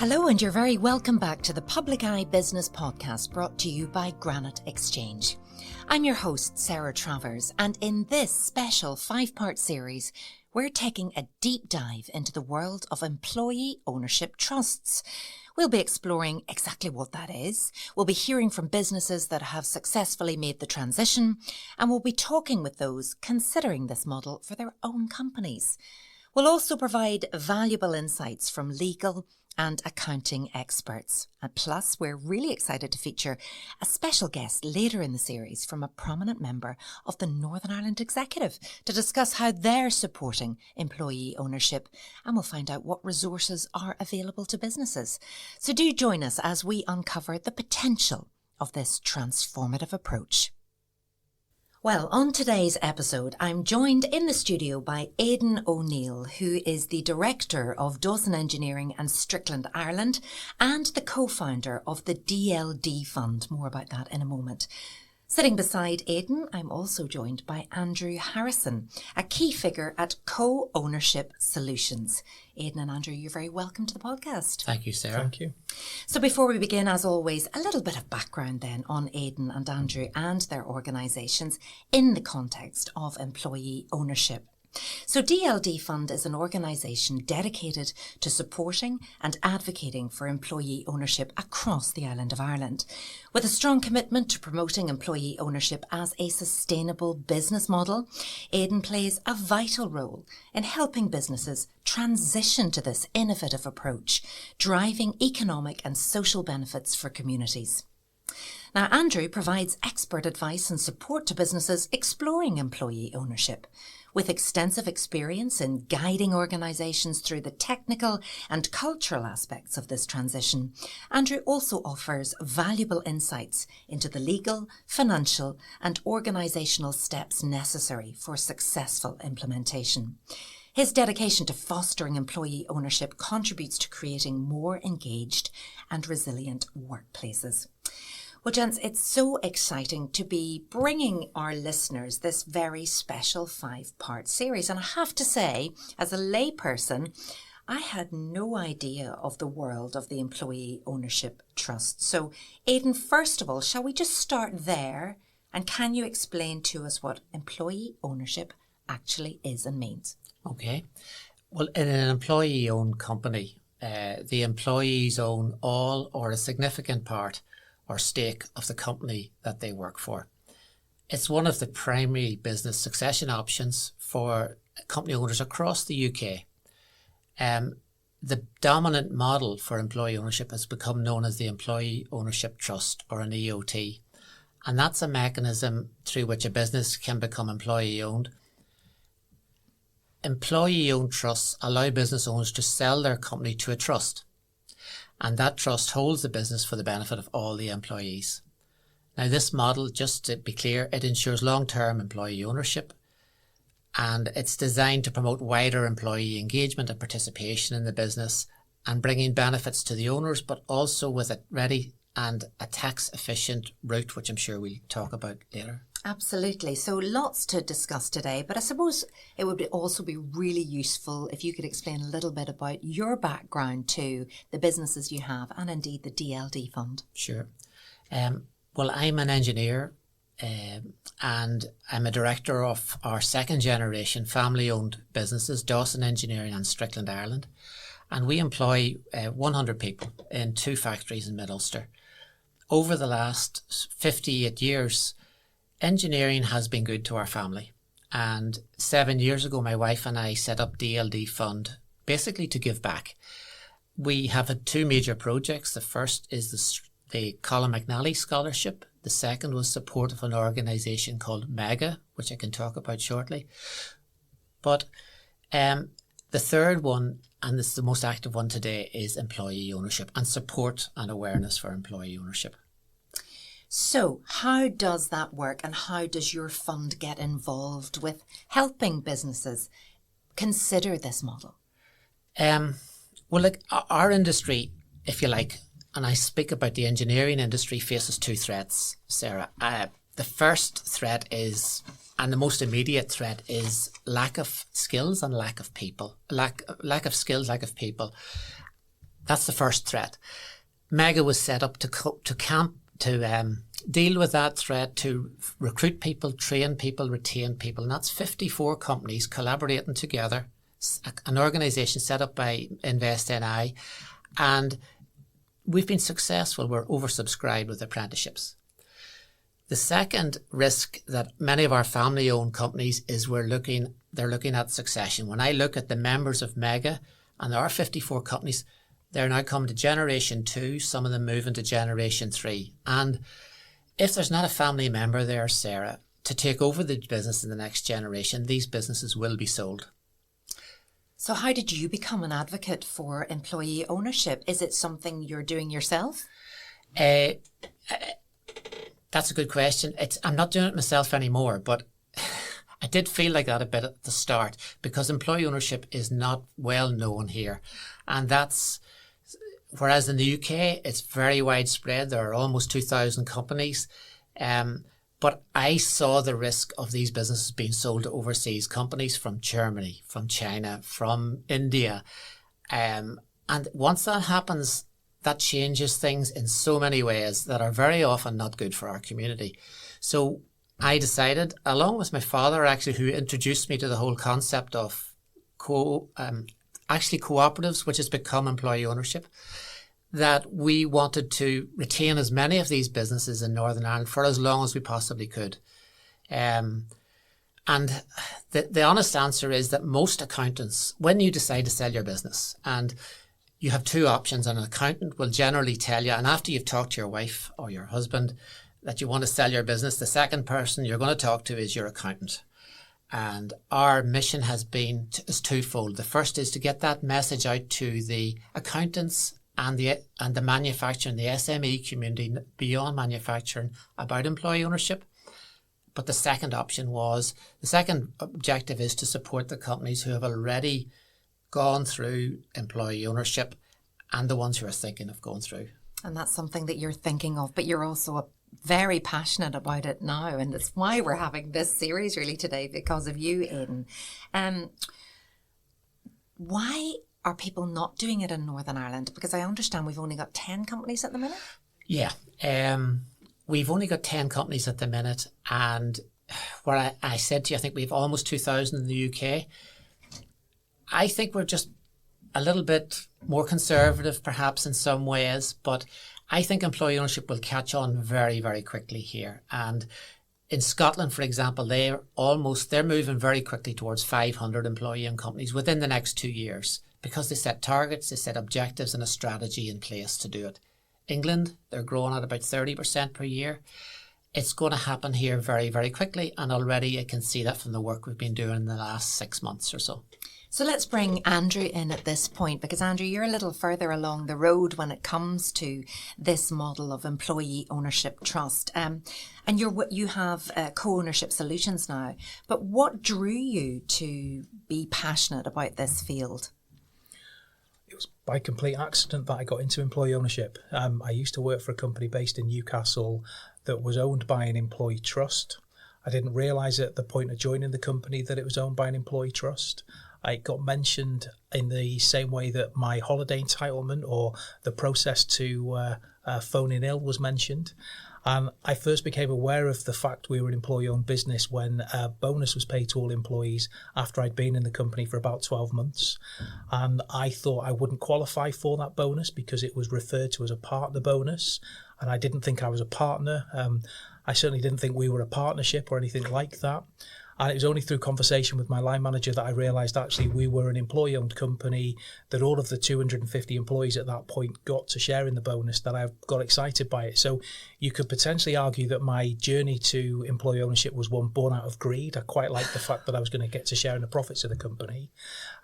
Hello, and you're very welcome back to the Public Eye Business Podcast brought to you by Granite Exchange. I'm your host, Sarah Travers, and in this special 5-part series, we're taking a deep dive into the world of employee ownership trusts. We'll be exploring exactly what that is. We'll be hearing from businesses that have successfully made the transition, and we'll be talking with those considering this model for their own companies. We'll also provide valuable insights from legal and accounting experts. And plus, we're really excited to feature a special guest later in the series from a prominent member of the Northern Ireland Executive to discuss how they're supporting employee ownership, and we'll find out what resources are available to businesses. So do join us as we uncover the potential of this transformative approach. Well, on today's episode, I'm joined in the studio by Aidan O'Neill, who is the Director of Dawson Engineering and Strickland Ireland and the co-founder of the DLD Fund. More about that in a moment. Sitting beside Aidan, I'm also joined by Andrew Harrison, a key figure at Co-Ownership Solutions. Aidan and Andrew, you're very welcome to the podcast. Thank you, Sarah. Thank you. So before we begin, as always, a little bit of background then on Aidan and Andrew and their organisations in the context of employee ownership. So DLD Fund is an organisation dedicated to supporting and advocating for employee ownership across the island of Ireland. With a strong commitment to promoting employee ownership as a sustainable business model, Aidan plays a vital role in helping businesses transition to this innovative approach, driving economic and social benefits for communities. Now, Andrew provides expert advice and support to businesses exploring employee ownership. With extensive experience in guiding organisations through the technical and cultural aspects of this transition, Andrew also offers valuable insights into the legal, financial and organisational steps necessary for successful implementation. His dedication to fostering employee ownership contributes to creating more engaged and resilient workplaces. Well, gents, it's so exciting to be bringing our listeners this very special 5-part series. And I have to say, as a layperson, I had no idea of the world of the employee ownership trust. So, Aidan, first of all, shall we just start there? And can you explain to us what employee ownership actually is and means? Okay. Well, in an employee-owned company, the employees own all or a significant part or stake of the company that they work for. It's one of the primary business succession options for company owners across the UK. The dominant model for employee ownership has become known as the Employee Ownership Trust, or an EOT, and that's a mechanism through which a business can become employee-owned. Employee-owned trusts allow business owners to sell their company to a trust, and that trust holds the business for the benefit of all the employees. Now, this model, just to be clear, it ensures long-term employee ownership, and it's designed to promote wider employee engagement and participation in the business and bringing benefits to the owners, but also with a ready and a tax-efficient route, which I'm sure we'll talk about later. Absolutely. So lots to discuss today, but I suppose it would also be really useful if you could explain a little bit about your background to the businesses you have and indeed the DLD Fund. Sure. Well, I'm an engineer and I'm a director of our second generation family-owned businesses, Dawson Engineering and Strickland Ireland. And we employ 100 people in 2 factories in Mid-Ulster. Over the last 58 years, engineering has been good to our family, and 7 years ago my wife and I set up DLD Fund basically to give back. We have had 2 major projects. The first is the Colin McNally Scholarship. The second was support of an organisation called MEGA, which I can talk about shortly. But the third one, and this is the most active one today, is employee ownership and support and awareness for employee ownership. So how does that work, and how does your fund get involved with helping businesses consider this model? Well, like our industry, if you like, and I speak about the engineering industry, faces 2 threats, Sarah. The first threat is, and the most immediate threat, is lack of skills and lack of people. Lack of skills, lack of people. that's the first threat. Mega was set up to deal with that threat, to recruit people, train people, retain people. And that's 54 companies collaborating together, an organisation set up by InvestNI. And we've been successful. We're oversubscribed with apprenticeships. The second risk that many of our family-owned companies is they're looking at succession. When I look at the members of Mega, and there are 54 companies, they're now coming to Generation 2, some of them moving to Generation 3. And if there's not a family member there, Sarah, to take over the business in the next generation, these businesses will be sold. So how did you become an advocate for employee ownership? Is it something you're doing yourself? That's a good question. I'm not doing it myself anymore, but I did feel like that a bit at the start because employee ownership is not well known here. And whereas in the UK, it's very widespread. There are almost 2,000 companies. But I saw the risk of these businesses being sold to overseas companies from Germany, from China, from India. And once that happens, that changes things in so many ways that are very often not good for our community. So I decided, along with my father, actually, who introduced me to the whole concept of cooperatives, which has become employee ownership, that we wanted to retain as many of these businesses in Northern Ireland for as long as we possibly could. And the honest answer is that most accountants, when you decide to sell your business, and you have two options, and an accountant will generally tell you, and after you've talked to your wife or your husband that you want to sell your business, the second person you're going to talk to is your accountant. And our mission is twofold. The first is to get that message out to the accountants and the manufacturing, the SME community beyond manufacturing about employee ownership. But the second objective is to support the companies who have already gone through employee ownership and the ones who are thinking of going through. And that's something that you're thinking of, but you're also very passionate about it now. And that's why we're having this series really today, because of you, Aidan. Why are people not doing it in Northern Ireland? Because I understand we've only got 10 companies at the minute. Yeah, we've only got 10 companies at the minute. And where I said to you, I think we've almost 2,000 in the UK. I think we're just a little bit more conservative, perhaps, in some ways. But I think employee ownership will catch on very, very quickly here. And in Scotland, for example, they're moving very quickly towards 500 employee-owned companies within the next 2 years, because they set targets, they set objectives and a strategy in place to do it. England, they're growing at about 30% per year. It's going to happen here very, very quickly. And already I can see that from the work we've been doing in the last 6 months or so. So let's bring Andrew in at this point, because Andrew, you're a little further along the road when it comes to this model of employee ownership trust. And you have co-ownership solutions now. But what drew you to be passionate about this field? It was by complete accident that I got into employee ownership. I used to work for a company based in Newcastle that was owned by an employee trust. I didn't realise at the point of joining the company that it was owned by an employee trust. It got mentioned in the same way that my holiday entitlement or the process to phoning ill was mentioned. I first became aware of the fact we were an employee-owned business when a bonus was paid to all employees after I'd been in the company for about 12 months. And I thought I wouldn't qualify for that bonus because it was referred to as a partner bonus. And I didn't think I was a partner. I certainly didn't think we were a partnership or anything like that. And it was only through conversation with my line manager that I realised actually we were an employee-owned company, that all of the 250 employees at that point got to share in the bonus, that I got excited by it. So you could potentially argue that my journey to employee ownership was one born out of greed. I quite liked the fact that I was going to get to share in the profits of the company.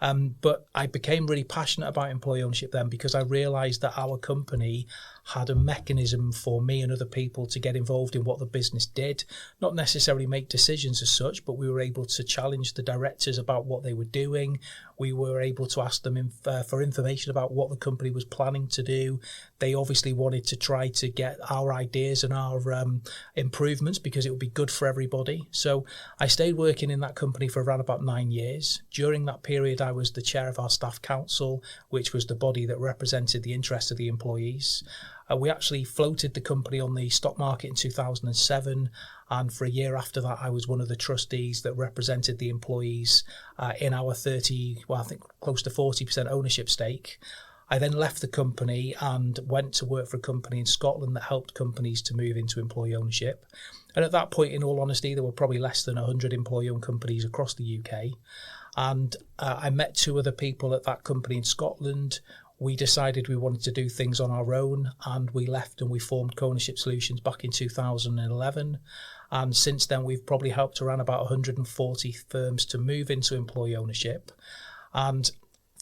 But I became really passionate about employee ownership then because I realised that our company had a mechanism for me and other people to get involved in what the business did, not necessarily make decisions as such, but we were able to challenge the directors about what they were doing. We were able to ask them for information about what the company was planning to do. They obviously wanted to try to get our ideas and our improvements because it would be good for everybody. So I stayed working in that company for around about 9 years. During that period, I was the chair of our staff council, which was the body that represented the interests of the employees. We actually floated the company on the stock market in 2007, and for a year after that I was one of the trustees that represented the employees in our I think close to 40% ownership stake. I then left the company and went to work for a company in Scotland that helped companies to move into employee ownership. And at that point, in all honesty, there were probably less than 100 employee-owned companies across the UK. And I met 2 other people at that company in Scotland. We decided we wanted to do things on our own, and we left and we formed Co-Ownership Solutions back in 2011. And since then, we've probably helped around about 140 firms to move into employee ownership. And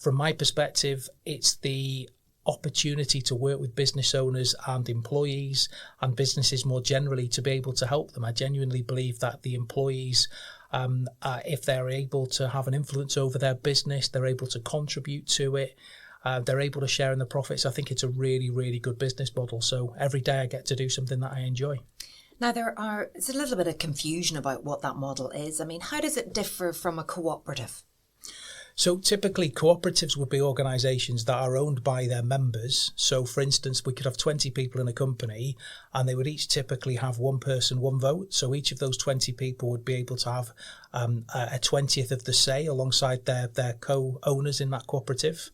from my perspective, it's the opportunity to work with business owners and employees and businesses more generally to be able to help them. I genuinely believe that the employees, if they're able to have an influence over their business, they're able to contribute to it, they're able to share in the profits. I think it's a really, really good business model. So every day I get to do something that I enjoy. Now, there's a little bit of confusion about what that model is. I mean, how does it differ from a cooperative? So typically cooperatives would be organisations that are owned by their members. So for instance, we could have 20 people in a company and they would each typically have one person, one vote. So each of those 20 people would be able to have a 20th of the say alongside their co-owners in that cooperative.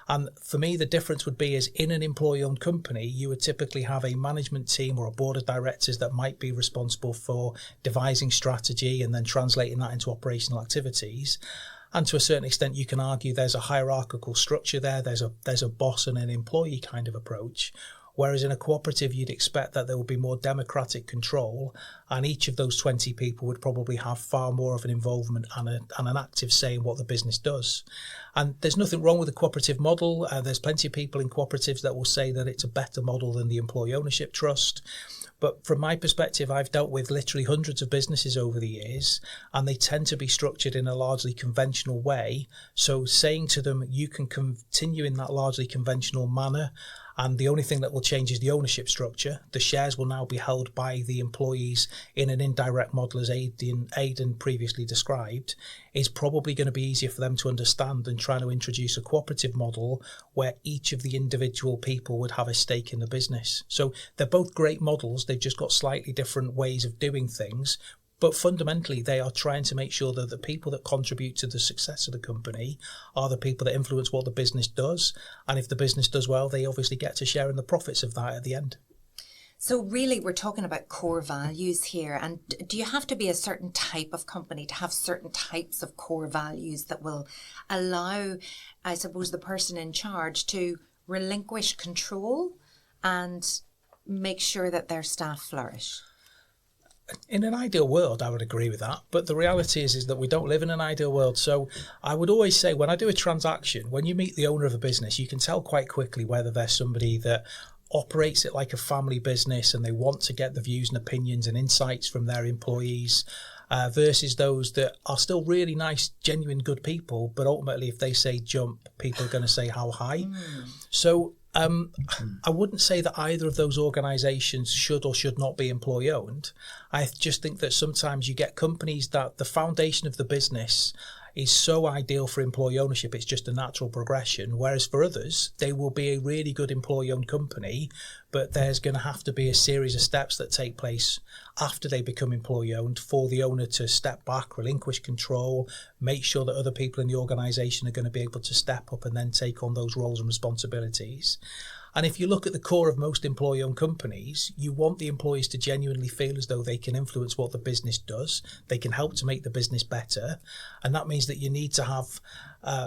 And for me, the difference would be is in an employee-owned company, you would typically have a management team or a board of directors that might be responsible for devising strategy and then translating that into operational activities. And to a certain extent, you can argue there's a hierarchical structure there. There's a boss and an employee kind of approach. Whereas in a cooperative, you'd expect that there would be more democratic control, and each of those 20 people would probably have far more of an involvement and an active say in what the business does. And there's nothing wrong with the cooperative model. There's plenty of people in cooperatives that will say that it's a better model than the employee ownership trust. But from my perspective, I've dealt with literally hundreds of businesses over the years, and they tend to be structured in a largely conventional way. So saying to them, you can continue in that largely conventional manner, and the only thing that will change is the ownership structure. The shares will now be held by the employees in an indirect model, as Aidan previously described, is probably going to be easier for them to understand than trying to introduce a cooperative model where each of the individual people would have a stake in the business. So they're both great models. They've just got slightly different ways of doing things. But fundamentally, they are trying to make sure that the people that contribute to the success of the company are the people that influence what the business does. And if the business does well, they obviously get to share in the profits of that at the end. So really, we're talking about core values here. And do you have to be a certain type of company to have certain types of core values that will allow, I suppose, the person in charge to relinquish control and make sure that their staff flourish? In an ideal world, I would agree with that. But the reality is that we don't live in an ideal world. So I would always say when I do a transaction, when you meet the owner of a business, you can tell quite quickly whether there's somebody that operates it like a family business and they want to get the views and opinions and insights from their employees versus those that are still really nice, genuine, good people. But ultimately, if they say jump, people are going to say how high. So I wouldn't say that either of those organisations should or should not be employee owned. I just think that sometimes you get companies that the foundation of the business is so ideal for employee ownership, it's just a natural progression. Whereas for others, they will be a really good employee owned company, but there's going to have to be a series of steps that take place after they become employee owned for the owner to step back, relinquish control, make sure that other people in the organisation are going to be able to step up and then take on those roles and responsibilities. And if you look at the core of most employee-owned companies, you want the employees to genuinely feel as though they can influence what the business does. They can help to make the business better. And that means that you need to have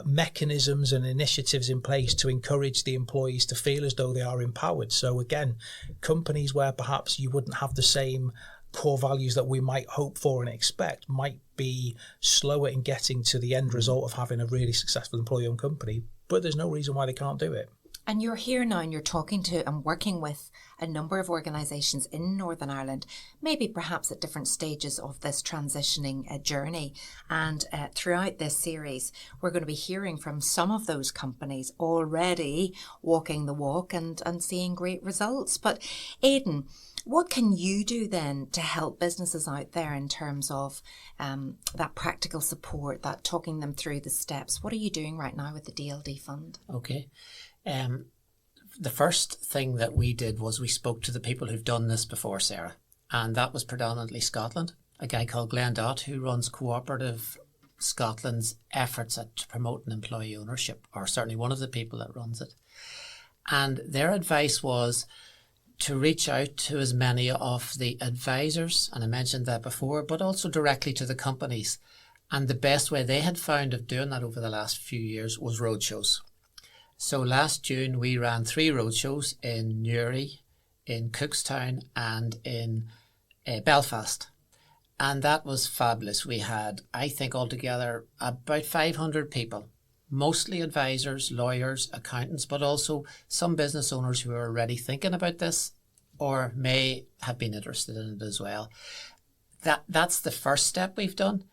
mechanisms and initiatives in place to encourage the employees to feel as though they are empowered. So again, companies where perhaps you wouldn't have the same core values that we might hope for and expect might be slower in getting to the end result of having a really successful employee-owned company. But there's no reason why they can't do it. And you're here now and you're talking to and working with a number of organisations in Northern Ireland, maybe perhaps at different stages of this transitioning journey. And throughout this series, we're going to be hearing from some of those companies already walking the walk and seeing great results. But Aidan, what can you do then to help businesses out there in terms of that practical support, that talking them through the steps? What are you doing right now with the DLD fund? Okay. The first thing that we did was we spoke to the people who've done this before, Sarah, and that was predominantly Scotland. A guy called Glenn Dott, who runs Cooperative Scotland's efforts at promoting employee ownership, or certainly one of the people that runs it. And their advice was to reach out to as many of the advisors, and I mentioned that before, but also directly to the companies. And the best way they had found of doing that over the last few years was roadshows. So last June, we ran 3 roadshows in Newry, in Cookstown and in Belfast. And that was fabulous. We had, I think, altogether about 500 people, mostly advisors, lawyers, accountants, but also some business owners who are already thinking about this or may have been interested in it as well. That's the first step we've done.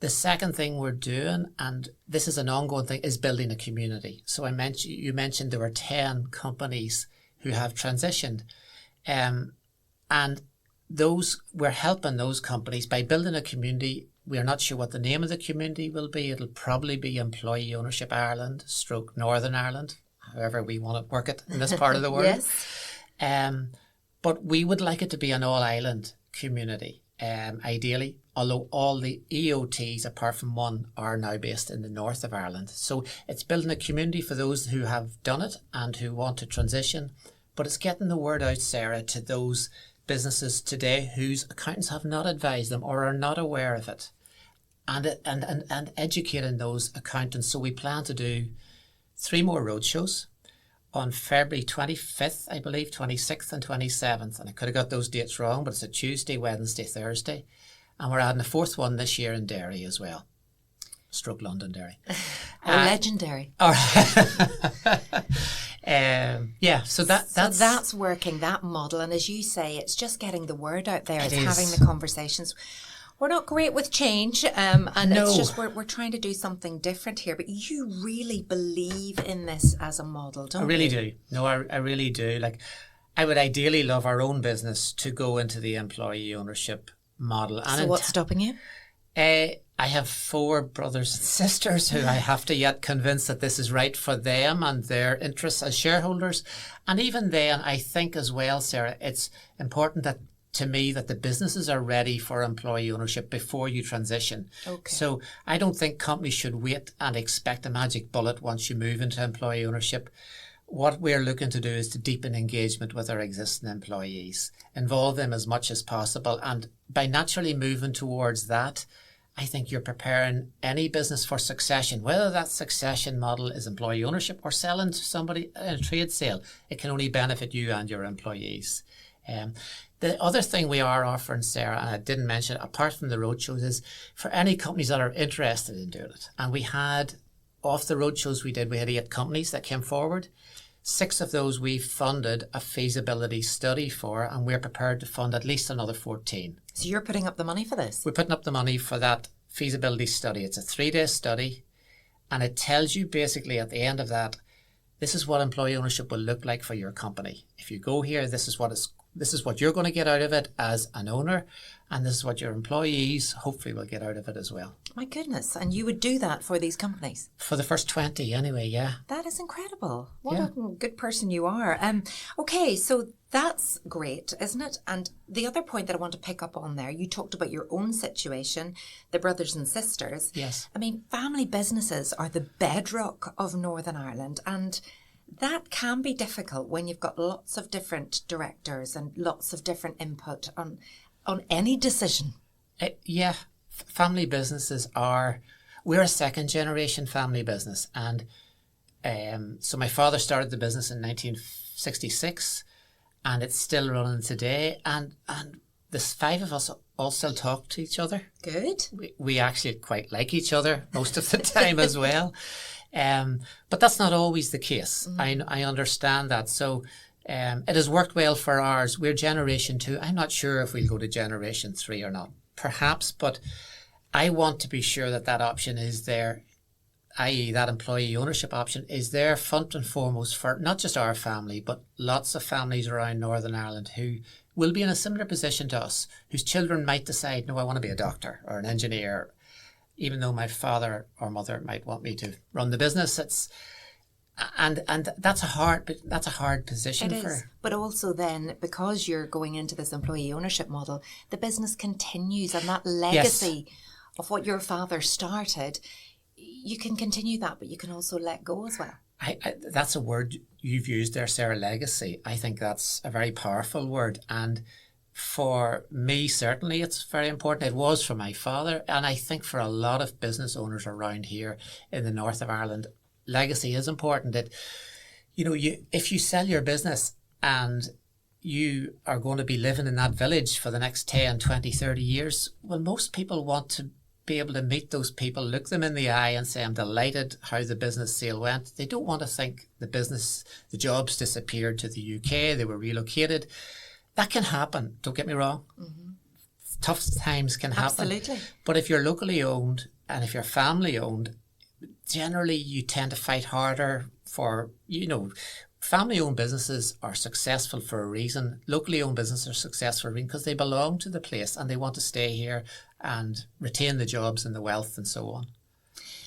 The second thing we're doing, and this is an ongoing thing, is building a community. So you mentioned there were 10 companies who have transitioned. And we're helping those companies by building a community. We're not sure what the name of the community will be. It'll probably be Employee Ownership Ireland / Northern Ireland, however we want to work it in this part of the world. Yes. But we would like it to be an all-island community, ideally, although all the EOTs, apart from one, are now based in the north of Ireland. So it's building a community for those who have done it and who want to transition. But it's getting the word out, Sarah, to those businesses today whose accountants have not advised them or are not aware of it, and educating those accountants. So we plan to do 3 more roadshows on February 25th, I believe, 26th and 27th. And I could have got those dates wrong, but it's a Tuesday, Wednesday, Thursday. And we're adding a 4th one this year in Derry as well. / Londonderry. Legendary. So that's working, that model. And as you say, it's just getting the word out there. It's is. having the conversations. We're not great with change, and No. it's just we're trying to do something different here. But you really believe in this as a model, don't you? I really do. No, I really do. Like, I would ideally love our own business to go into the employee ownership model. And So what's stopping you? I have 4 brothers and sisters who I have to yet convince that this is right for them and their interests as shareholders. And even then, I think as well, Sarah, it's important to me that the businesses are ready for employee ownership before you transition. Okay. So I don't think companies should wait and expect a magic bullet once you move into employee ownership. What we're looking to do is to deepen engagement with our existing employees, involve them as much as possible. And by naturally moving towards that, I think you're preparing any business for succession, whether that succession model is employee ownership or selling to somebody in a trade sale. It can only benefit you and your employees. The other thing we are offering, Sarah, and I didn't mention, apart from the roadshows, is for any companies that are interested in doing it. And we had, off the roadshows we did, we had 8 companies that came forward. 6 of those we funded a feasibility study for, and we're prepared to fund at least another 14. So you're putting up the money for this? We're putting up the money for that feasibility study. It's a 3-day study, and it tells you basically at the end of that, this is what employee ownership will look like for your company. If you go here, this is what you're going to get out of it as an owner, and this is what your employees hopefully will get out of it as well. My goodness. And you would do that for these companies? For the first 20 anyway, yeah. That is incredible. What a good person you are. Okay, so that's great, isn't it? And the other point that I want to pick up on there, you talked about your own situation, the brothers and sisters. Yes. I mean, family businesses are the bedrock of Northern Ireland, and that can be difficult when you've got lots of different directors and lots of different input on any decision. Family businesses we're a 2nd generation family business. And so my father started the business in 1966 and it's still running today. And the 5 of us all still talk to each other. Good. We actually quite like each other most of the time as well. But that's not always the case. I understand that. So it has worked well for ours. We're generation 2. I'm not sure if we'll go to generation 3 or not. Perhaps, but I want to be sure that that option is there, i.e. that employee ownership option is there front and foremost for not just our family, but lots of families around Northern Ireland who will be in a similar position to us, whose children might decide, no, I want to be a doctor or an engineer, even though my father or mother might want me to run the business. And that's a hard position. It is. But also then, because you're going into this employee ownership model, the business continues, and that legacy of what your father started, you can continue that, but you can also let go as well. That's a word you've used there, Sarah, legacy. I think that's a very powerful word. And for me, certainly, it's very important. It was for my father. And I think for a lot of business owners around here in the north of Ireland, legacy is important. If you sell your business and you are going to be living in that village for the next 10, 20, 30 years, well, most people want to be able to meet those people, look them in the eye and say, I'm delighted how the business sale went. They don't want to think the jobs disappeared to the UK, they were relocated. That can happen, don't get me wrong. Tough times can happen. Absolutely. But if you're locally owned and if you're family owned, generally you tend to fight harder for, family-owned businesses are successful for a reason. Locally owned businesses are successful for a reason because they belong to the place and they want to stay here and retain the jobs and the wealth and so on.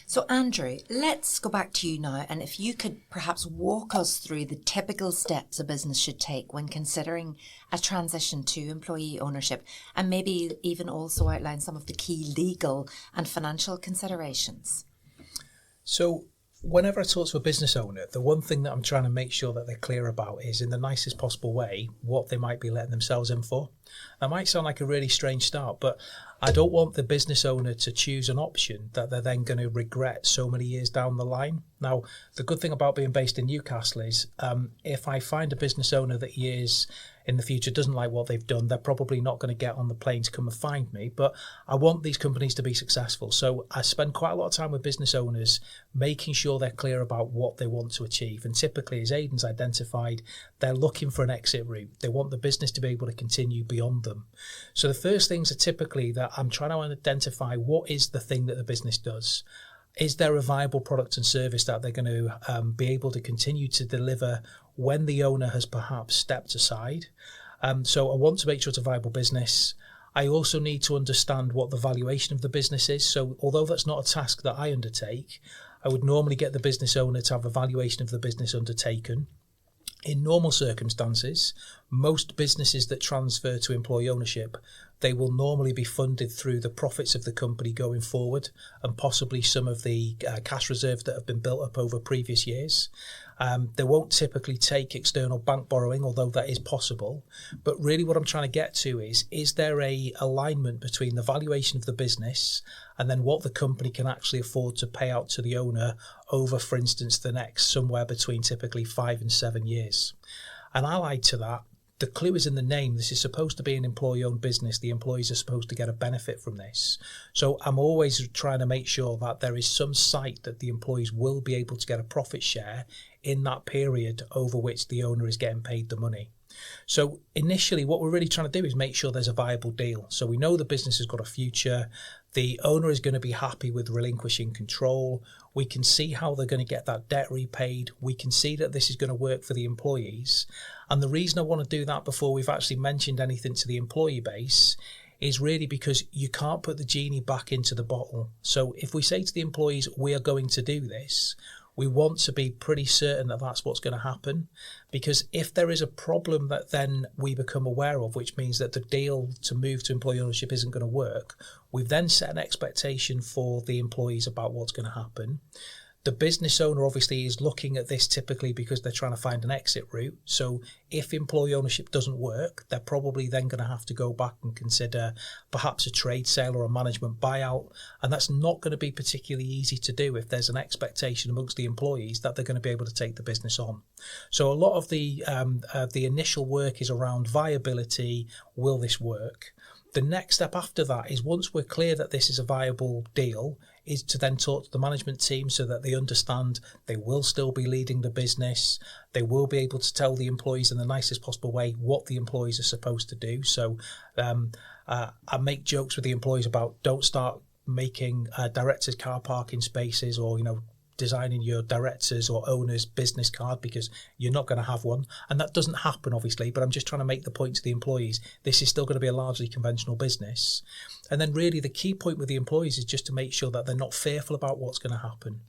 So Andrew, let's go back to you now, and if you could perhaps walk us through the typical steps a business should take when considering a transition to employee ownership, and maybe even also outline some of the key legal and financial considerations. So whenever I talk to a business owner, the one thing that I'm trying to make sure that they're clear about is, in the nicest possible way, what they might be letting themselves in for. That might sound like a really strange start, but I don't want the business owner to choose an option that they're then going to regret so many years down the line. Now, the good thing about being based in Newcastle is if I find a business owner that years in the future doesn't like what they've done, they're probably not going to get on the plane to come and find me. But I want these companies to be successful. So I spend quite a lot of time with business owners making sure they're clear about what they want to achieve. And typically, as Aidan's identified, they're looking for an exit route. They want the business to be able to continue beyond them. So the first things are typically that I'm trying to identify what is the thing that the business does. Is there a viable product and service that they're going to be able to continue to deliver when the owner has perhaps stepped aside? So I want to make sure it's a viable business. I also need to understand what the valuation of the business is. So although that's not a task that I undertake, I would normally get the business owner to have a valuation of the business undertaken. In normal circumstances, most businesses that transfer to employee ownership, they will normally be funded through the profits of the company going forward and possibly some of the cash reserves that have been built up over previous years. They won't typically take external bank borrowing, although that is possible. But really what I'm trying to get to is there a alignment between the valuation of the business and then what the company can actually afford to pay out to the owner over, for instance, the next somewhere between typically 5 and 7 years. And allied to that, the clue is in the name. This is supposed to be an employee-owned business. The employees are supposed to get a benefit from this. So I'm always trying to make sure that there is some sight that the employees will be able to get a profit share in that period over which the owner is getting paid the money. So initially, what we're really trying to do is make sure there's a viable deal. So we know the business has got a future. The owner is going to be happy with relinquishing control. We can see how they're going to get that debt repaid. We can see that this is going to work for the employees. And the reason I want to do that before we've actually mentioned anything to the employee base is really because you can't put the genie back into the bottle. So if we say to the employees, we are going to do this, we want to be pretty certain that that's what's going to happen, because if there is a problem that then we become aware of, which means that the deal to move to employee ownership isn't going to work, we've then set an expectation for the employees about what's going to happen. The business owner obviously is looking at this typically because they're trying to find an exit route. So if employee ownership doesn't work, they're probably then going to have to go back and consider perhaps a trade sale or a management buyout. And that's not going to be particularly easy to do if there's an expectation amongst the employees that they're going to be able to take the business on. So a lot of the initial work is around viability. Will this work? The next step after that is once we're clear that this is a viable deal, is to then talk to the management team so that they understand they will still be leading the business. They will be able to tell the employees in the nicest possible way what the employees are supposed to do. So I make jokes with the employees about don't start making directors' car parking spaces or, designing your directors or owners business card, because you're not going to have one, and that doesn't happen obviously, but I'm just trying to make the point to the employees this is still going to be a largely conventional business. And then really the key point with the employees is just to make sure that they're not fearful about what's going to happen.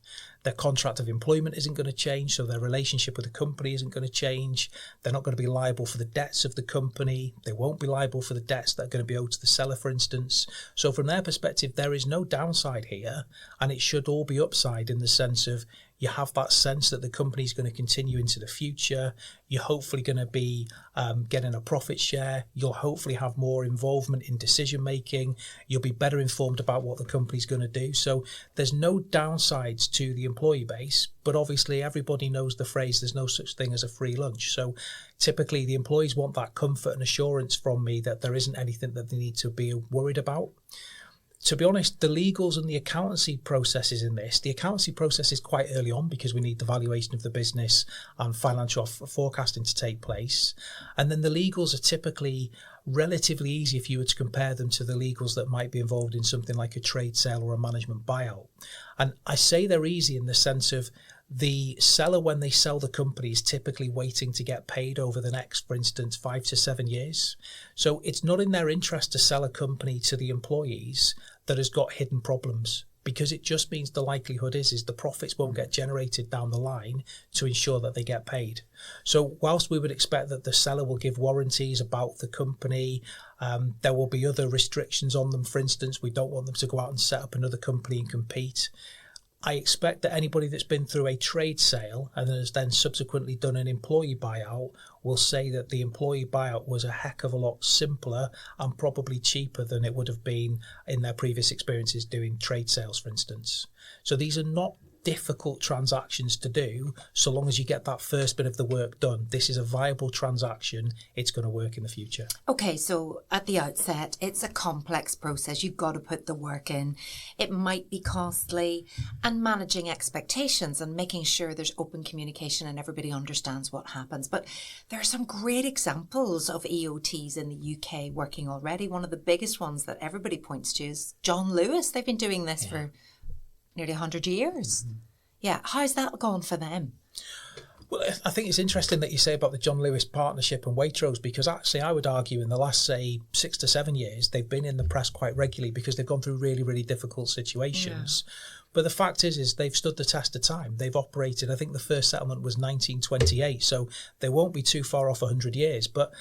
Their contract of employment isn't going to change, so their relationship with the company isn't going to change. They're not going to be liable for the debts of the company. They won't be liable for the debts that are going to be owed to the seller, for instance. So from their perspective, there is no downside here, and it should all be upside in the sense of you have that sense that the company is going to continue into the future. You're hopefully going to be getting a profit share. You'll hopefully have more involvement in decision making. You'll be better informed about what the company's going to do. So there's no downsides to the employee base, but obviously everybody knows the phrase, there's no such thing as a free lunch. So typically the employees want that comfort and assurance from me that there isn't anything that they need to be worried about. To be honest, the legals and the accountancy processes in this, the accountancy process is quite early on because we need the valuation of the business and financial forecasting to take place. And then the legals are typically relatively easy if you were to compare them to the legals that might be involved in something like a trade sale or a management buyout. And I say they're easy in the sense of the seller, when they sell the company, is typically waiting to get paid over the next, for instance, 5 to 7 years. So it's not in their interest to sell a company to the employees that has got hidden problems, because it just means the likelihood is the profits won't get generated down the line to ensure that they get paid. So whilst we would expect that the seller will give warranties about the company, there will be other restrictions on them. For instance, we don't want them to go out and set up another company and compete. I expect that anybody that's been through a trade sale and has then subsequently done an employee buyout will say that the employee buyout was a heck of a lot simpler and probably cheaper than it would have been in their previous experiences doing trade sales, for instance. So these are not difficult transactions to do so long as you get that first bit of the work done. This is a viable transaction. It's going to work in the future. Okay, so at the outset, it's a complex process. You've got to put the work in. It might be costly, and managing expectations and making sure there's open communication and everybody understands what happens. But there are some great examples of EOTs in the UK working already. One of the biggest ones that everybody points to is John Lewis. They've been doing this for nearly 100 years. Mm-hmm. Yeah. How's that gone for them? Well, I think it's interesting that you say about the John Lewis partnership and Waitrose, because actually I would argue in the last, say, 6 to 7 years, they've been in the press quite regularly because they've gone through really, really difficult situations. Yeah. But the fact is they've stood the test of time. They've operated, I think the first settlement was 1928, so they won't be too far off 100 years. But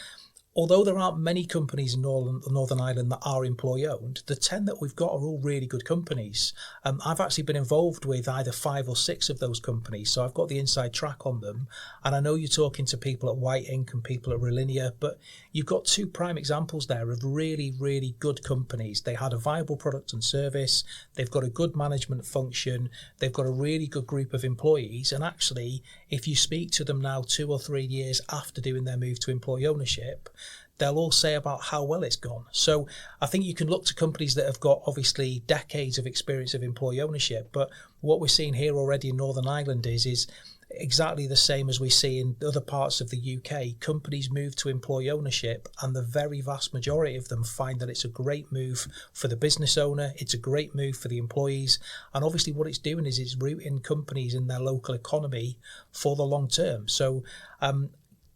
although there aren't many companies in Northern Ireland that are employee-owned, the 10 that we've got are all really good companies. I've actually been involved with either 5 or 6 of those companies, so I've got the inside track on them. And I know you're talking to people at White Ink and people at Relinia, but you've got 2 prime examples there of really, really good companies. They had a viable product and service. They've got a good management function. They've got a really good group of employees. And actually, if you speak to them now 2 or 3 years after doing their move to employee ownership, they'll all say about how well it's gone. So I think you can look to companies that have got obviously decades of experience of employee ownership, but what we're seeing here already in Northern Ireland is exactly the same as we see in other parts of the UK. Companies move to employee ownership, and the very vast majority of them find that it's a great move for the business owner, it's a great move for the employees, and obviously what it's doing is it's rooting companies in their local economy for the long term. So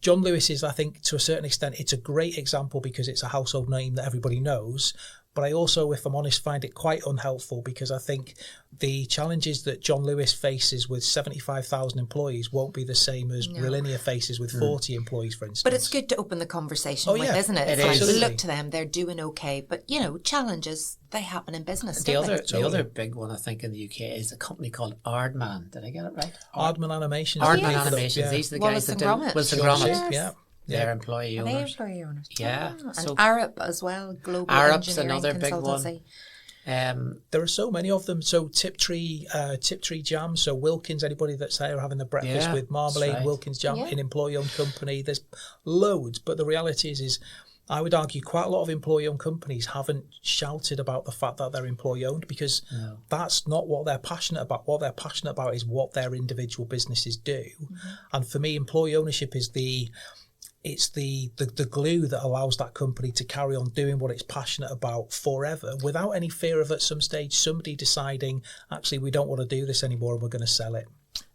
John Lewis is, I think, to a certain extent, it's a great example because it's a household name that everybody knows. But I also, if I'm honest, find it quite unhelpful because I think the challenges that John Lewis faces with 75,000 employees won't be the same as Relinia faces with 40 employees, for instance. But it's good to open the conversation with, isn't it? It's like, look to them, they're doing okay. But, challenges, they happen in business. The other big one, I think, in the UK is a company called Ardman. Did I get it right? Ardman Animations. Ardman Animations. These are the guys that did Wilson Gromit. Yeah. Their employee owners. They employee owners. Yeah. And Arup as well, global Arup's engineering another big consultancy. One. There are so many of them. So Tiptree Jam, so Wilkins, anybody that's there having the breakfast with marmalade, right. Wilkins Jam, an employee-owned company. There's loads, but the reality is I would argue quite a lot of employee-owned companies haven't shouted about the fact that they're employee-owned, because that's not what they're passionate about. What they're passionate about is what their individual businesses do. And for me, employee ownership is the glue that allows that company to carry on doing what it's passionate about forever, without any fear of at some stage somebody deciding, actually, we don't want to do this anymore and we're going to sell it.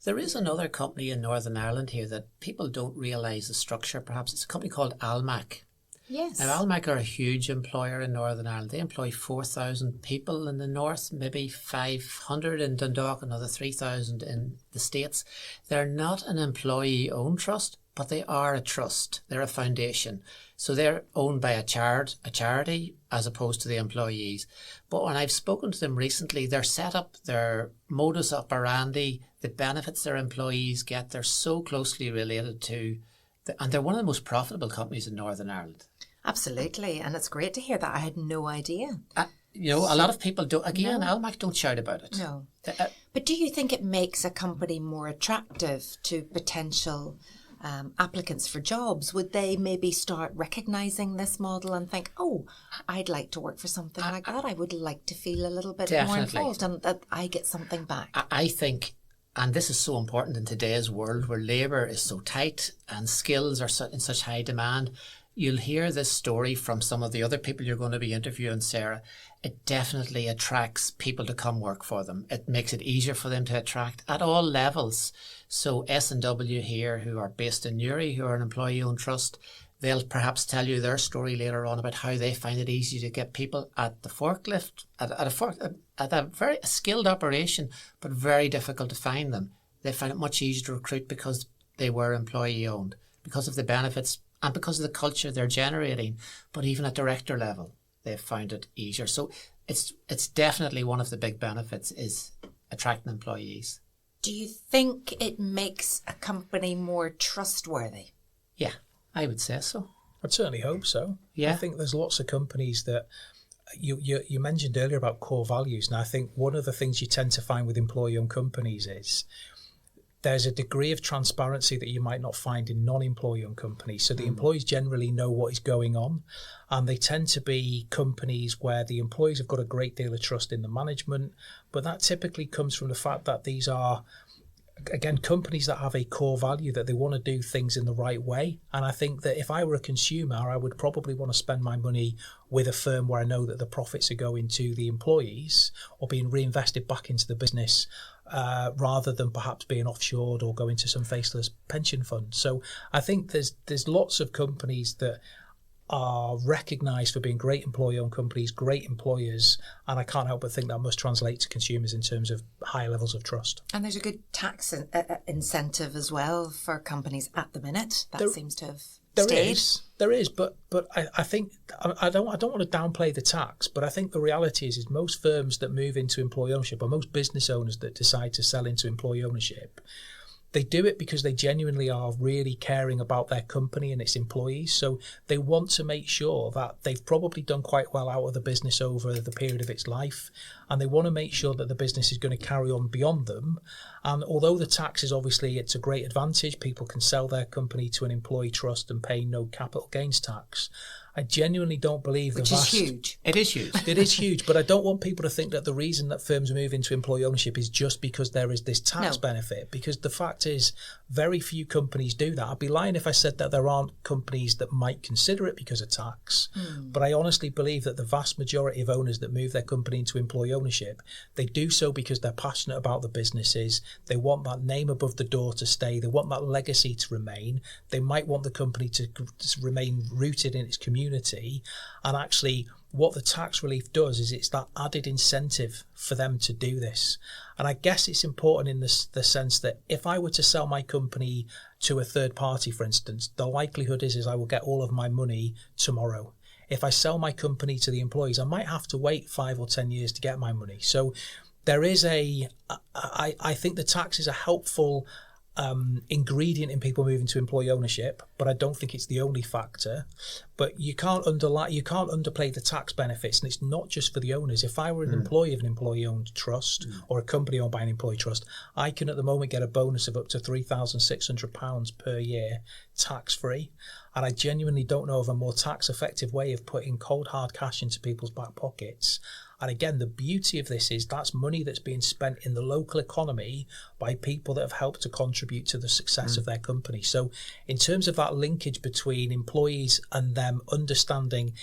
There is another company in Northern Ireland here that people don't realise the structure. Perhaps it's a company called Almac. Yes. Now, Almac are a huge employer in Northern Ireland. They employ 4,000 people in the north, maybe 500 in Dundalk, another 3,000 in the States. They're not an employee-owned trust, but they are a trust. They're a foundation. So they're owned by a charity, as opposed to the employees. But when I've spoken to them recently, their setup, their modus operandi, the benefits their employees get, they're so closely related to, and they're one of the most profitable companies in Northern Ireland. Absolutely, and it's great to hear that. I had no idea. A lot of people don't. Again, Almac don't shout about it. No. But do you think it makes a company more attractive to potential applicants for jobs? Would they maybe start recognising this model and think, oh, I'd like to work for something like that. I would like to feel a little bit more involved and that I get something back. I think, and this is so important in today's world where labour is so tight and skills are in such high demand. You'll hear this story from some of the other people you're going to be interviewing, Sarah. It definitely attracts people to come work for them. It makes it easier for them to attract at all levels. So S&W here, who are based in Newry, who are an employee-owned trust, they'll perhaps tell you their story later on about how they find it easy to get people at the forklift, at a very skilled operation, but very difficult to find them. They find it much easier to recruit because they were employee-owned, because of the benefits and because of the culture they're generating. But even at director level, they've found it easier. So it's definitely one of the big benefits is attracting employees. Do you think it makes a company more trustworthy? Yeah, I would say so. I'd certainly hope so. Yeah. I think there's lots of companies that you mentioned earlier about core values. And I think one of the things you tend to find with employee-owned companies is there's a degree of transparency that you might not find in non-employee-owned companies. So the employees generally know what is going on, and they tend to be companies where the employees have got a great deal of trust in the management, but that typically comes from the fact that these are, again, companies that have a core value that they want to do things in the right way. And I think that if I were a consumer, I would probably want to spend my money with a firm where I know that the profits are going to the employees or being reinvested back into the business, rather than perhaps being offshored or going to some faceless pension fund. So I think there's lots of companies that are recognised for being great employee-owned companies, great employers, and I can't help but think that must translate to consumers in terms of high levels of trust. And there's a good tax incentive as well for companies at the minute. That seems to have stayed. There is, but I think I don't want to downplay the tax, but I think the reality is most firms that move into employee ownership, or most business owners that decide to sell into employee ownership, they do it because they genuinely are really caring about their company and its employees. So they want to make sure that they've probably done quite well out of the business over the period of its life. And they want to make sure that the business is going to carry on beyond them. And although the tax is obviously, it's a great advantage, people can sell their company to an employee trust and pay no capital gains tax. I genuinely don't believe Which is huge. It is huge. It is huge, but I don't want people to think that the reason that firms move into employee ownership is just because there is this tax benefit, because the fact is very few companies do that. I'd be lying if I said that there aren't companies that might consider it because of tax, but I honestly believe that the vast majority of owners that move their company into employee ownership, they do so because they're passionate about the businesses, they want that name above the door to stay, they want that legacy to remain, they might want the company to remain rooted in its community. And actually what the tax relief does is it's that added incentive for them to do this. And I guess it's important in the sense that if I were to sell my company to a third party, for instance, the likelihood is I will get all of my money tomorrow. If I sell my company to the employees, I might have to wait 5 or 10 years to get my money. So there is I think the tax is a helpful ingredient in people moving to employee ownership, but I don't think it's the only factor. But you can't underplay the tax benefits, and it's not just for the owners. If I were an employee of an employee-owned trust or a company owned by an employee trust, I can at the moment get a bonus of up to £3,600 per year tax-free. And I genuinely don't know of a more tax-effective way of putting cold hard cash into people's back pockets. And again, the beauty of this is that's money that's being spent in the local economy by people that have helped to contribute to the success of their company. So in terms of that linkage between employees and them understanding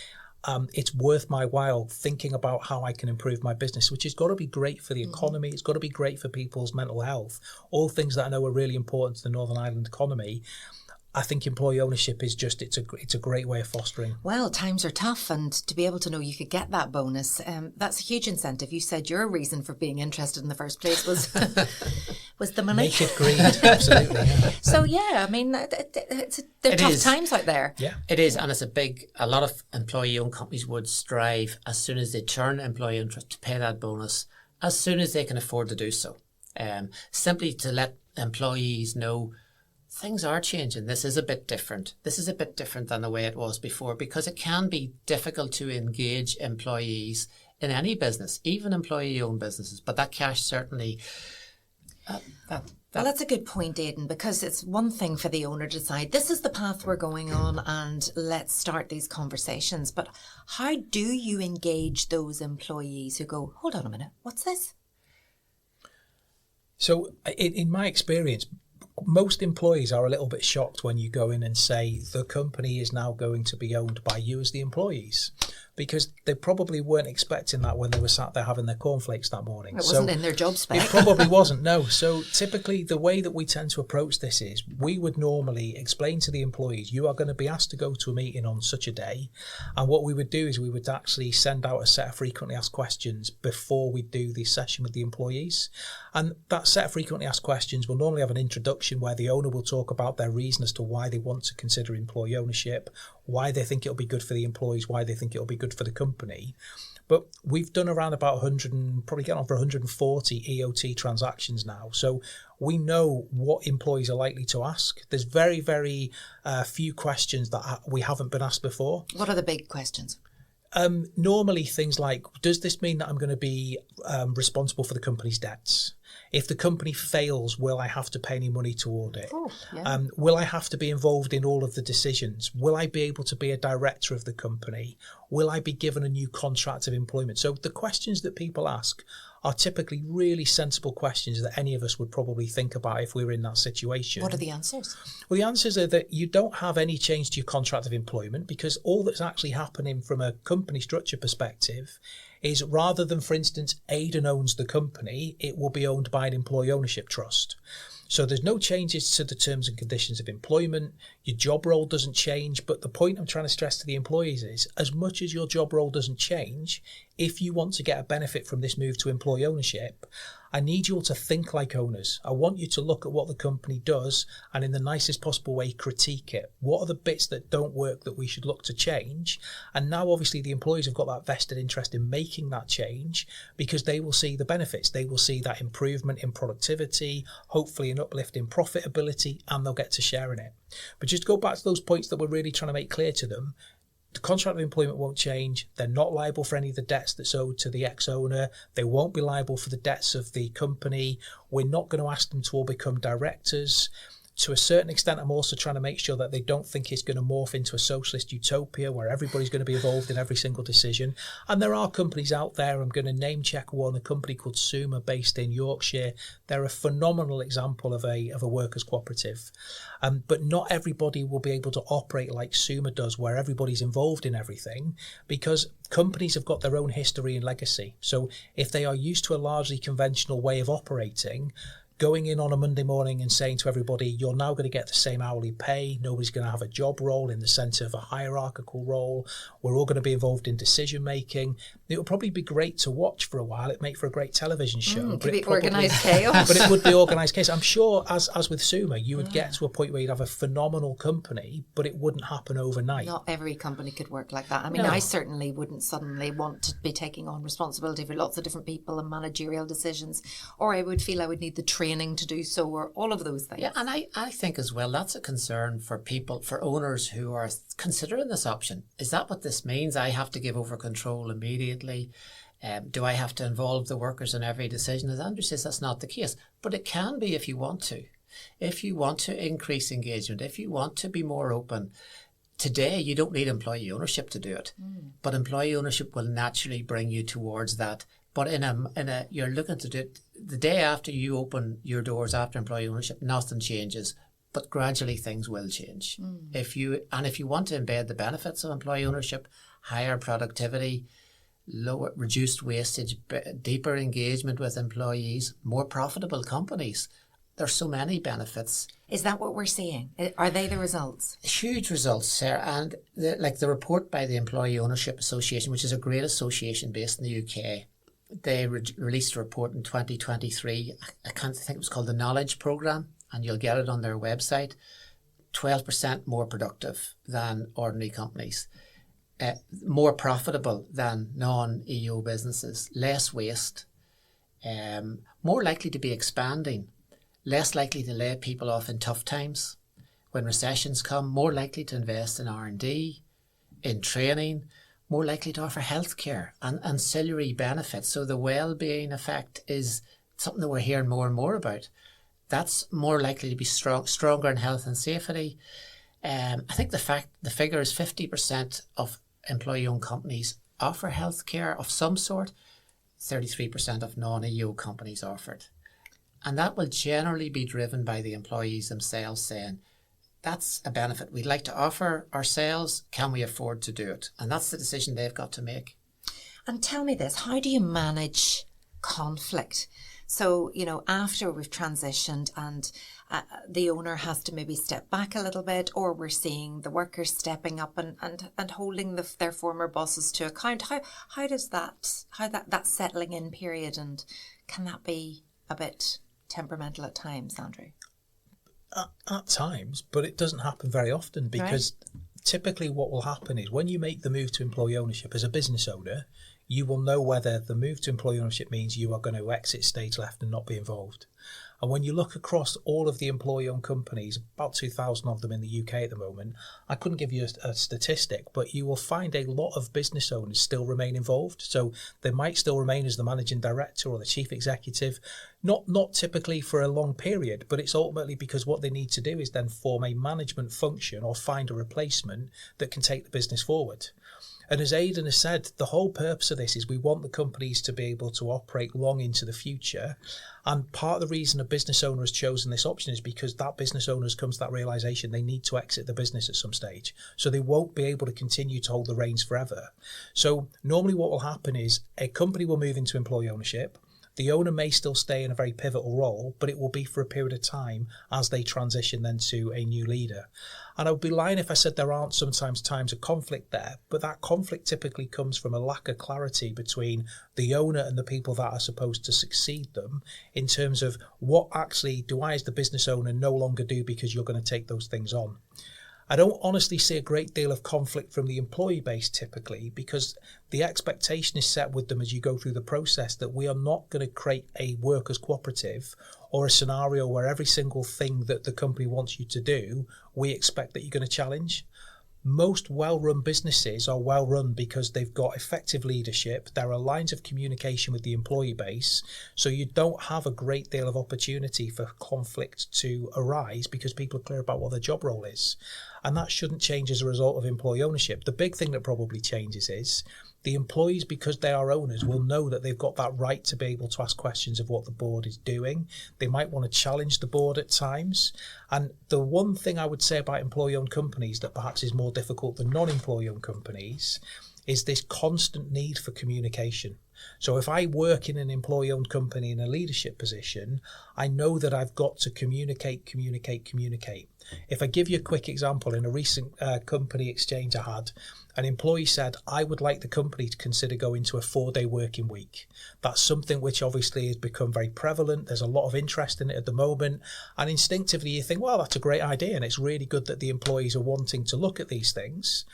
it's worth my while thinking about how I can improve my business, which has got to be great for the economy. It's got to be great for people's mental health, all things that I know are really important to the Northern Ireland economy. I think employee ownership is just, it's a great way of fostering. Well, times are tough, and to be able to know you could get that bonus, that's a huge incentive. You said your reason for being interested in the first place was was the money. Make it greed, absolutely. Yeah. So yeah, I mean, there are tough times out there. Yeah, it is, and it's a lot of employee-owned companies would strive as soon as they turn employee interest to pay that bonus as soon as they can afford to do so, simply to let employees know things are changing. This is a bit different. This is a bit different than the way it was before, because it can be difficult to engage employees in any business, even employee-owned businesses. But that cash certainly... Well, that's a good point, Aidan, because it's one thing for the owner to decide, this is the path we're going on and let's start these conversations. But how do you engage those employees who go, hold on a minute, what's this? So in my experience, most employees are a little bit shocked when you go in and say the company is now going to be owned by you as the employees, because they probably weren't expecting that when they were sat there having their cornflakes that morning. It wasn't in their job spec. It probably wasn't, no. So typically the way that we tend to approach this is we would normally explain to the employees, you are going to be asked to go to a meeting on such a day. And what we would do is we would actually send out a set of frequently asked questions before we do the session with the employees. And that set of frequently asked questions will normally have an introduction where the owner will talk about their reason as to why they want to consider employee ownership, why they think it'll be good for the employees, why they think it'll be good for the company. But we've done around about 100 and probably getting on for 140 EOT transactions now. So we know what employees are likely to ask. There's very, very few questions that we haven't been asked before. What are the big questions? Normally things like, does this mean that I'm going to be responsible for the company's debts? If the company fails, will I have to pay any money toward it? Oh, yeah. Will I have to be involved in all of the decisions? Will I be able to be a director of the company? Will I be given a new contract of employment? So the questions that people ask are typically really sensible questions that any of us would probably think about if we were in that situation. What are the answers? Well, the answers are that you don't have any change to your contract of employment, because all that's actually happening from a company structure perspective is, rather than, for instance, Aidan owns the company, it will be owned by an employee ownership trust. So there's no changes to the terms and conditions of employment. Your job role doesn't change. But the point I'm trying to stress to the employees is, as much as your job role doesn't change, if you want to get a benefit from this move to employee ownership, I need you all to think like owners. I want you to look at what the company does and, in the nicest possible way, critique it. What are the bits that don't work that we should look to change? And now, obviously, the employees have got that vested interest in making that change, because they will see the benefits. They will see that improvement in productivity, hopefully an uplift in profitability, and they'll get to share in it. But just to go back to those points that we're really trying to make clear to them, the contract of employment won't change. They're not liable for any of the debts that's owed to the ex-owner. They won't be liable for the debts of the company. We're not going to ask them to all become directors. To a certain extent, I'm also trying to make sure that they don't think it's going to morph into a socialist utopia where everybody's going to be involved in every single decision. And there are companies out there. I'm going to name check one, a company called Suma based in Yorkshire. They're a phenomenal example of a workers' cooperative. But not everybody will be able to operate like Suma does, where everybody's involved in everything, because companies have got their own history and legacy. So if they are used to a largely conventional way of operating, going in on a Monday morning and saying to everybody, you're now going to get the same hourly pay, nobody's going to have a job role in the centre of a hierarchical role, we're all going to be involved in decision making, it would probably be great to watch for a while. It'd make for a great television show. It could be organised chaos. But it would be organised chaos. I'm sure, as with Suma, you would get to a point where you'd have a phenomenal company, but it wouldn't happen overnight. Not every company could work like that. I mean, I certainly wouldn't suddenly want to be taking on responsibility for lots of different people and managerial decisions, or I would feel I would need the training training to do so, or all of those things. Yeah, and I think as well that's a concern for people, for owners who are considering this option. Is that what this means? I have to give over control immediately. Do I have to involve the workers in every decision? As Andrew says, that's not the case. But it can be if you want to. If you want to increase engagement, if you want to be more open. Today, you don't need employee ownership to do it. But employee ownership will naturally bring you towards that. But you're looking to do it the day after you open your doors after employee ownership, nothing changes. But gradually things will change. If you want to embed the benefits of employee ownership, higher productivity, reduced wastage, deeper engagement with employees, more profitable companies. There's so many benefits. Is that what we're seeing? Are they the results? Huge results, Sarah. And the report by the Employee Ownership Association, which is a great association based in the UK, they released a report in 2023. I can't think it was called the Knowledge Programme, and you'll get it on their website. 12% more productive than ordinary companies. More profitable than non-EO businesses, less waste, more likely to be expanding, less likely to lay people off in tough times. When recessions come, more likely to invest in R&D, in training, more likely to offer healthcare and ancillary benefits. So the well-being effect is something that we're hearing more and more about. That's more likely to be stronger in health and safety. I think the figure is 50% of employee-owned companies offer healthcare of some sort. 33% of non-EO companies offer it. And that will generally be driven by the employees themselves saying, that's a benefit we'd like to offer ourselves. Can we afford to do it? And that's the decision they've got to make. And tell me this, how do you manage conflict? So, after we've transitioned and the owner has to maybe step back a little bit, or we're seeing the workers stepping up and holding their former bosses to account. How does that settling in period, and can that be a bit temperamental at times, Andrew? At times, but it doesn't happen very often because typically what will happen is when you make the move to employee ownership as a business owner, you will know whether the move to employee ownership means you are going to exit stage left and not be involved. And when you look across all of the employee-owned companies, about 2,000 of them in the UK at the moment, I couldn't give you a statistic, but you will find a lot of business owners still remain involved. So they might still remain as the managing director or the chief executive, not typically for a long period, but it's ultimately because what they need to do is then form a management function or find a replacement that can take the business forward. And as Aidan has said, the whole purpose of this is we want the companies to be able to operate long into the future. And part of the reason a business owner has chosen this option is because that business owner has come to that realisation they need to exit the business at some stage. So they won't be able to continue to hold the reins forever. So normally what will happen is a company will move into employee ownership. The owner may still stay in a very pivotal role, but it will be for a period of time as they transition then to a new leader. And I would be lying if I said there aren't sometimes times of conflict there, but that conflict typically comes from a lack of clarity between the owner and the people that are supposed to succeed them in terms of what actually do I as the business owner no longer do because you're going to take those things on. I don't honestly see a great deal of conflict from the employee base typically because the expectation is set with them as you go through the process that we are not going to create a workers' cooperative or a scenario where every single thing that the company wants you to do, we expect that you're going to challenge. Most well-run businesses are well-run because they've got effective leadership. There are lines of communication with the employee base, so you don't have a great deal of opportunity for conflict to arise because people are clear about what their job role is. And that shouldn't change as a result of employee ownership. The big thing that probably changes is the employees, because they are owners, will know that they've got that right to be able to ask questions of what the board is doing. They might want to challenge the board at times. And the one thing I would say about employee-owned companies that perhaps is more difficult than non-employee-owned companies is this constant need for communication. So if I work in an employee-owned company in a leadership position, I know that I've got to communicate. If I give you a quick example, in a recent company exchange I had, an employee said, I would like the company to consider going to a 4-day working week. That's something which obviously has become very prevalent. There's a lot of interest in it at the moment. And instinctively you think, well, that's a great idea. And it's really good that the employees are wanting to look at these things.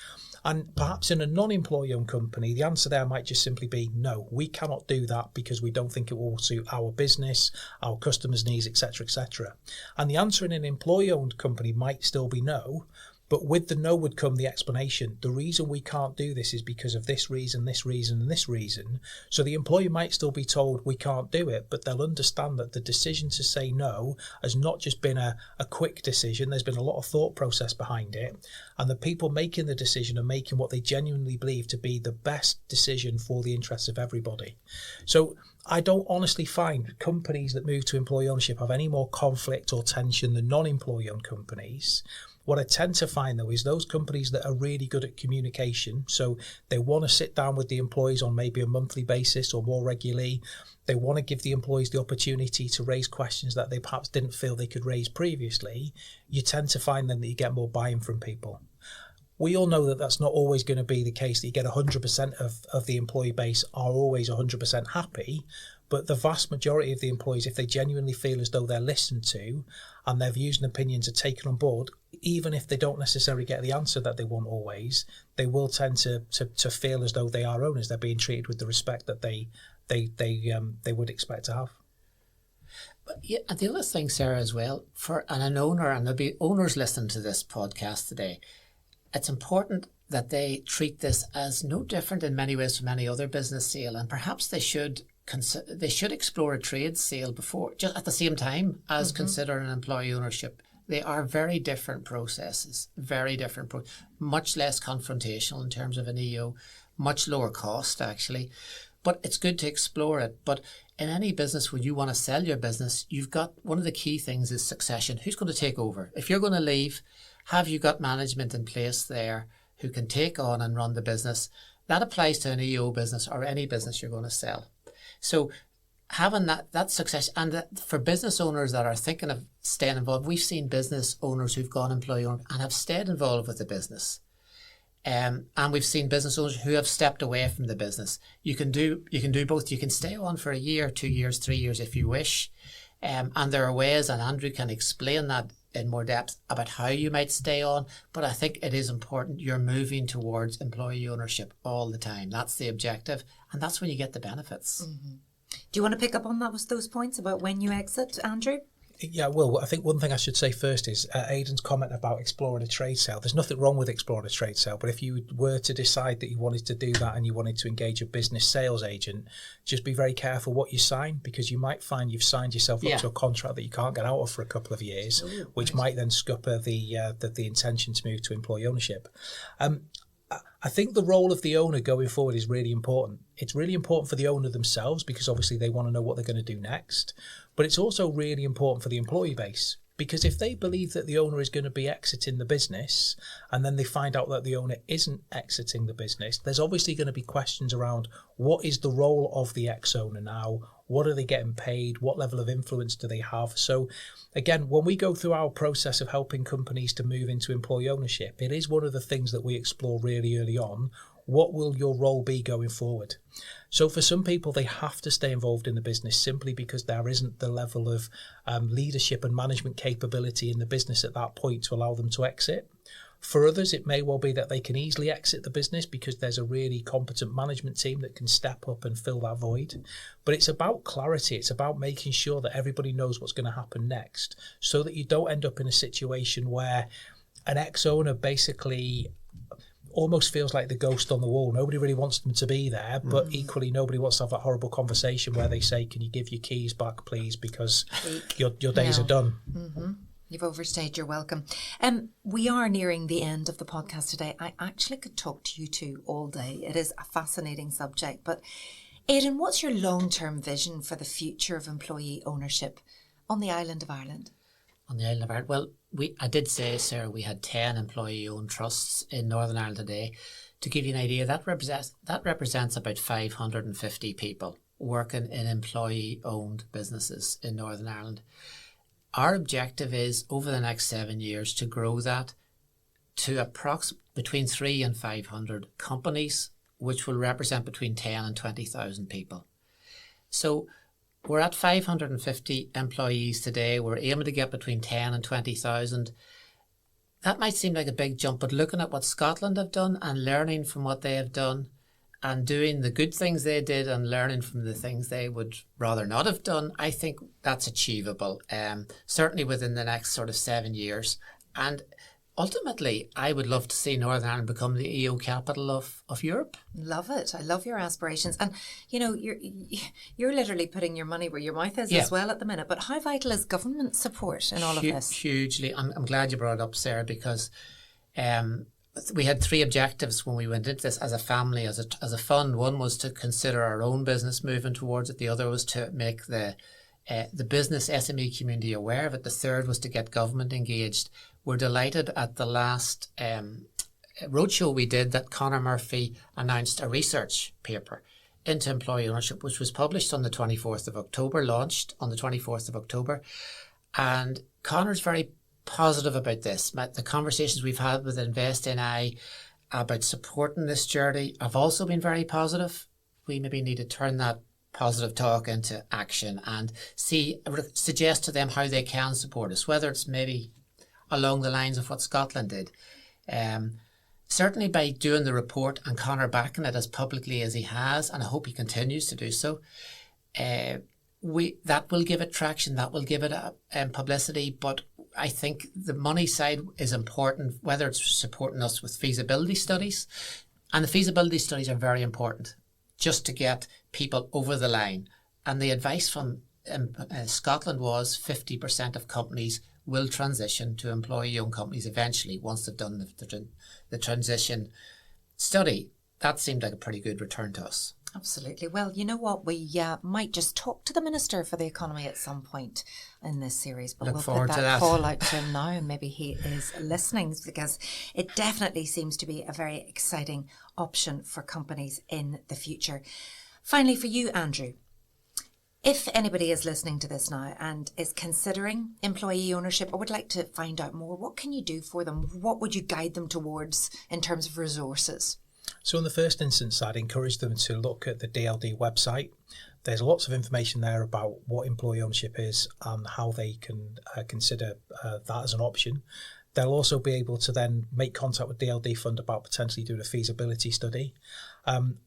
And perhaps in a non-employee-owned company, the answer there might just simply be, no, we cannot do that because we don't think it will suit our business, our customers' needs, etc., etc. And the answer in an employee-owned company might still be no, but with the no would come the explanation. The reason we can't do this is because of this reason, this reason, and this reason. So the employee might still be told we can't do it, but they'll understand that the decision to say no has not just been a quick decision. There's been a lot of thought process behind it. And the people making the decision are making what they genuinely believe to be the best decision for the interests of everybody. So I don't honestly find companies that move to employee ownership have any more conflict or tension than non-employee owned companies. What I tend to find, though, is those companies that are really good at communication, so they want to sit down with the employees on maybe a monthly basis or more regularly. They want to give the employees the opportunity to raise questions that they perhaps didn't feel they could raise previously. You tend to find then that you get more buy-in from people. We all know that that's not always going to be the case, that you get 100% of the employee base are always 100% happy. But the vast majority of the employees, if they genuinely feel as though they're listened to and their views and opinions are taken on board, even if they don't necessarily get the answer that they want always, they will tend to feel as though they are owners. They're being treated with the respect that they would expect to have. But yeah, and the other thing, Sarah, as well, for an owner, and there'll be owners listening to this podcast today, it's important that they treat this as no different in many ways from any other business sale, and perhaps they should explore a trade sale before, just at the same time as considering employee ownership. They are very different processes, much less confrontational in terms of an EO, much lower cost actually. But it's good to explore it. But in any business where you want to sell your business, you've got, one of the key things is succession. Who's going to take over? If you're going to leave, have you got management in place there who can take on and run the business? That applies to an EO business or any business you're going to sell. So having that success, and for business owners that are thinking of staying involved, we've seen business owners who've gone employee owned and have stayed involved with the business. And we've seen business owners who have stepped away from the business. You can do both. You can stay on for a year, 2 years, 3 years if you wish. And there are ways, and Andrew can explain that in more depth about how you might stay on. But I think it is important you're moving towards employee ownership all the time. That's the objective, and that's when you get the benefits. Mm-hmm. Do you want to pick up on those points about when you exit, Andrew? Yeah, well, I think one thing I should say first is Aidan's comment about exploring a trade sale. There's nothing wrong with exploring a trade sale, but if you were to decide that you wanted to do that and you wanted to engage a business sales agent, just be very careful what you sign, because you might find you've signed yourself up to a contract that you can't get out of for a couple of years, which might then scupper the intention to move to employee ownership. I think the role of the owner going forward is really important. It's really important for the owner themselves, because obviously they want to know what they're going to do next. But it's also really important for the employee base, because if they believe that the owner is going to be exiting the business and then they find out that the owner isn't exiting the business, there's obviously going to be questions around what is the role of the ex-owner now? What are they getting paid? What level of influence do they have? So again, when we go through our process of helping companies to move into employee ownership, it is one of the things that we explore really early on. What will your role be going forward? So for some people, they have to stay involved in the business simply because there isn't the level of leadership and management capability in the business at that point to allow them to exit. For others, it may well be that they can easily exit the business because there's a really competent management team that can step up and fill that void. But it's about clarity. It's about making sure that everybody knows what's going to happen next, so that you don't end up in a situation where an ex-owner basically almost feels like the ghost on the wall. Nobody really wants them to be there, but equally nobody wants to have that horrible conversation where they say, can you give your keys back, please, because your days are done. Mm-hmm. You've overstayed your welcome. We are nearing the end of the podcast today. I actually could talk to you two all day. It is a fascinating subject. But Aidan, what's your long-term vision for the future of employee ownership on the island of Ireland? On the island of Ireland? Well, I did say, Sarah, we had 10 employee-owned trusts in Northern Ireland today. To give you an idea, that represents about 550 people working in employee-owned businesses in Northern Ireland. Our objective is, over the next 7 years, to grow that to approximately between 300 and 500 companies, which will represent between 10 and 20,000 people. So we're at 550 employees today. We're aiming to get between 10 and 20,000. that might seem like a big jump, but looking at what Scotland have done and learning from what they have done and doing the good things they did and learning from the things they would rather not have done, I think that's achievable, certainly within the next sort of 7 years. And ultimately, I would love to see Northern Ireland become the EO capital of Europe. Love it. I love your aspirations. And, you know, you're literally putting your money where your mouth is as well at the minute. But how vital is government support in all of this? Hugely. I'm glad you brought it up, Sarah, because we had 3 objectives when we went into this as a family, as a fund. One was to consider our own business moving towards it. The other was to make the business SME community aware of it. The third was to get government engaged. We're delighted at the last roadshow we did that Conor Murphy announced a research paper into employee ownership, which was published on the 24th of October, launched on the 24th of October. And Conor's very positive about this. The conversations we've had with Invest NI about supporting this journey have also been very positive. We maybe need to turn that positive talk into action and suggest to them how they can support us, whether it's maybe along the lines of what Scotland did. Certainly by doing the report and Conor backing it as publicly as he has, and I hope he continues to do so, that will give it traction, that will give it publicity. But I think the money side is important, whether it's supporting us with feasibility studies. And the feasibility studies are very important just to get people over the line. And the advice from Scotland was 50% of companies will transition to employee-owned companies eventually once they've done the transition study. That seemed like a pretty good return to us. Absolutely. Well, you know what? We might just talk to the Minister for the Economy at some point in this series, but we'll put that call out to him now, and maybe he is listening, because it definitely seems to be a very exciting option for companies in the future. Finally, for you, Andrew, if anybody is listening to this now and is considering employee ownership or would like to find out more, what can you do for them? What would you guide them towards in terms of resources? So in the first instance, I'd encourage them to look at the DLD website. There's lots of information there about what employee ownership is and how they can consider that as an option. They'll also be able to then make contact with DLD Fund about potentially doing a feasibility study.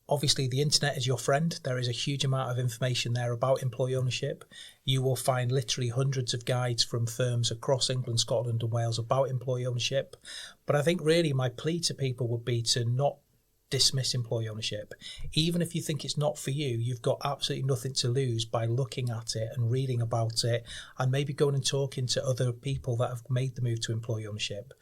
Obviously, the internet is your friend. There is a huge amount of information there about employee ownership. You will find literally hundreds of guides from firms across England, Scotland and Wales about employee ownership. But I think really my plea to people would be to not dismiss employee ownership. Even if you think it's not for you, you've got absolutely nothing to lose by looking at it and reading about it and maybe going and talking to other people that have made the move to employee ownership.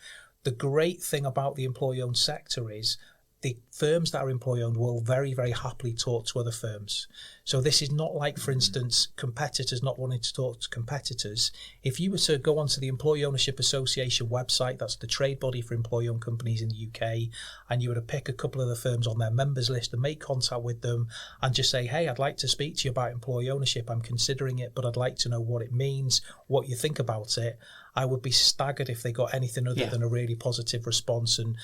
The great thing about the employee-owned sector is the firms that are employee-owned will very, very happily talk to other firms. So this is not like, for instance, competitors not wanting to talk to competitors. If you were to go onto the Employee Ownership Association website, that's the trade body for employee-owned companies in the UK, and you were to pick a couple of the firms on their members list and make contact with them and just say, hey, I'd like to speak to you about employee ownership. I'm considering it, but I'd like to know what it means, what you think about it. I would be staggered if they got anything other than a really positive response and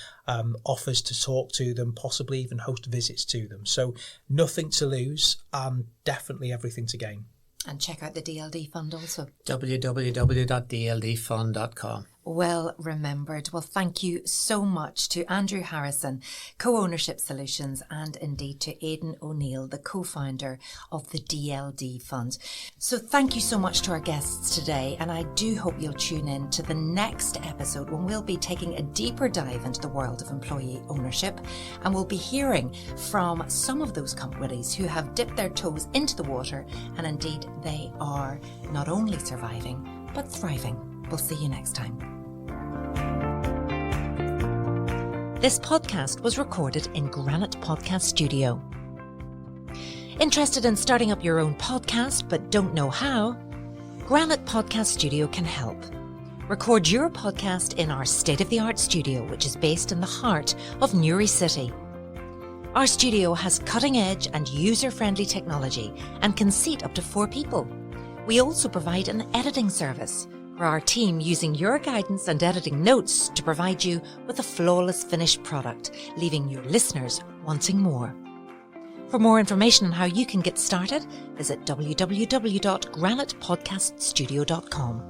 offers to talk to them, possibly even host visits to them. So nothing to lose and definitely everything to gain. And check out the DLD Fund also. www.dldfund.com. Well remembered. Well, thank you so much to Andrew Harrison, Co-Ownership Solutions, and indeed to Aidan O'Neill, the co-founder of the DLD Fund. So thank you so much to our guests today, and I do hope you'll tune in to the next episode when we'll be taking a deeper dive into the world of employee ownership, and we'll be hearing from some of those companies who have dipped their toes into the water, and indeed they are not only surviving but thriving. We'll see you next time. This podcast was recorded in Granite Podcast Studio. Interested in starting up your own podcast but don't know how? Granite Podcast Studio can help. Record your podcast in our state-of-the-art studio, which is based in the heart of Newry City. Our studio has cutting-edge and user-friendly technology and can seat up to 4 people. We also provide an editing service for our team, using your guidance and editing notes to provide you with a flawless finished product, leaving your listeners wanting more. For more information on how you can get started, visit www.granitepodcaststudio.com.